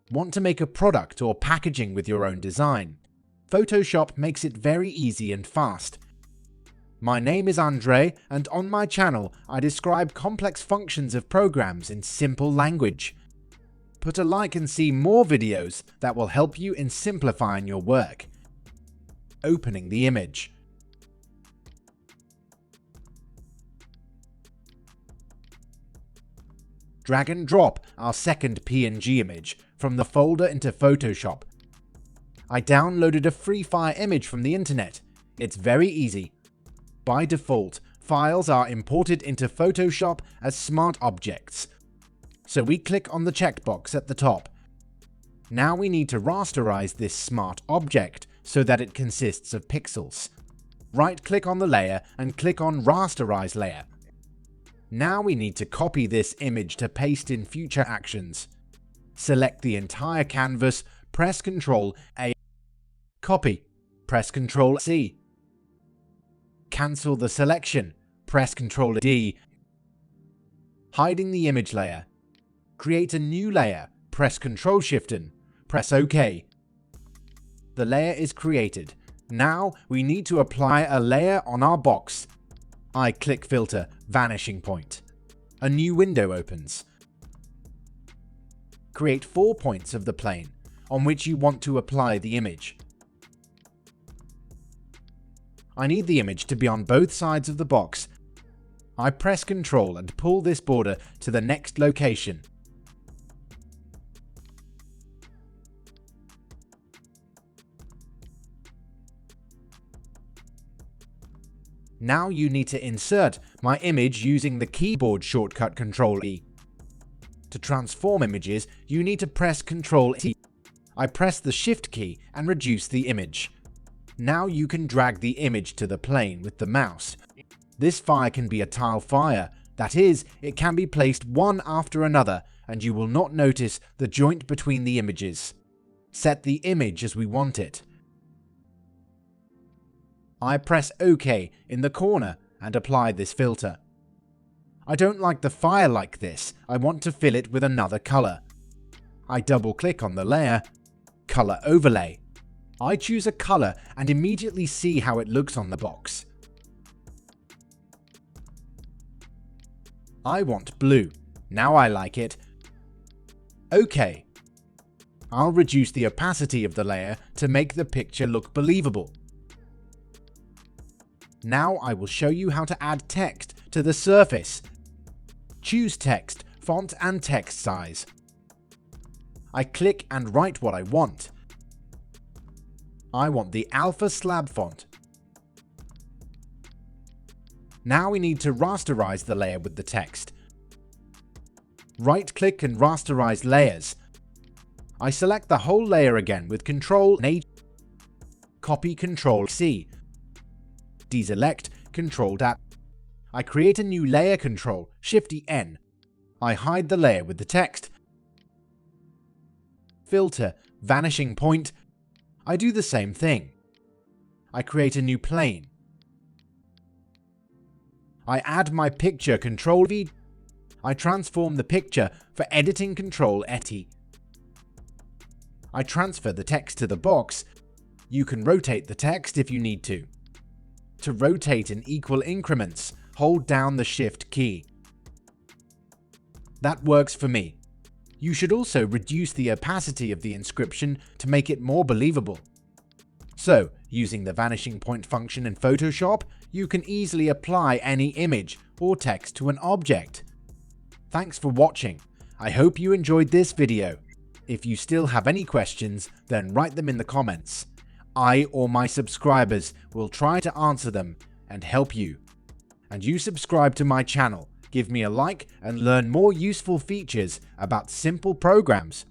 Want to make a product or packaging with your own design? Photoshop makes it very easy and fast. My name is Andre, and on my channel I describe complex functions of programs in simple language. Put a like and see more videos that will help you in simplifying your work. Opening the image. Drag and drop our second PNG image from the folder into Photoshop. I downloaded a free file image from the internet. It's very easy. By default, files are imported into Photoshop as smart objects. So we click on the checkbox at the top. Now we need to rasterize this smart object so that it consists of pixels. Right-click on the layer and click on Rasterize Layer. Now we need to copy this image to paste in future actions. Select the entire canvas, press Ctrl-A. Copy. Press Ctrl-C. Cancel the selection. Press Ctrl-D. Hiding the image layer. Create a new layer. Press Ctrl-Shift and press OK. The layer is created. Now we need to apply a layer on our box. I click Filter, Vanishing Point. A new window opens. Create 4 points of the plane on which you want to apply the image. I need the image to be on both sides of the box. I press Ctrl and pull this border to the next location. Now you need to insert my image using the keyboard shortcut Ctrl-E. To transform images, you need to press Ctrl-T. I press the Shift key and reduce the image. Now you can drag the image to the plane with the mouse. This file can be a tile file, that is, it can be placed one after another and you will not notice the joint between the images. Set the image as we want it. I press OK in the corner and apply this filter. I don't like the file like this, I want to fill it with another color. I double click on the layer, Color Overlay. I choose a color and immediately see how it looks on the box. I want blue. Now I like it. OK. I'll reduce the opacity of the layer to make the picture look believable. Now I will show you how to add text to the surface. Choose text, font and text size. I click and write what I want. I want the Alpha Slab font. Now we need to rasterize the layer with the text. Right-click and rasterize layers. I select the whole layer again with Ctrl-A. Copy Ctrl-C. Deselect, Ctrl-D. I create a new layer control, Shift-N. I hide the layer with the text. Filter, Vanishing Point. I do the same thing. I create a new plane. I add my picture, Ctrl-V. I transform the picture for editing, Ctrl-T. I transfer the text to the box. You can rotate the text if you need to. To rotate in equal increments, hold down the Shift key. That works for me. You should also reduce the opacity of the inscription to make it more believable. So, using the Vanishing Point function in Photoshop, you can easily apply any image or text to an object. Thanks for watching. I hope you enjoyed this video. If you still have any questions, then write them in the comments. I or my subscribers will try to answer them and help you. And you subscribe to my channel, give me a like and learn more useful features about simple programs.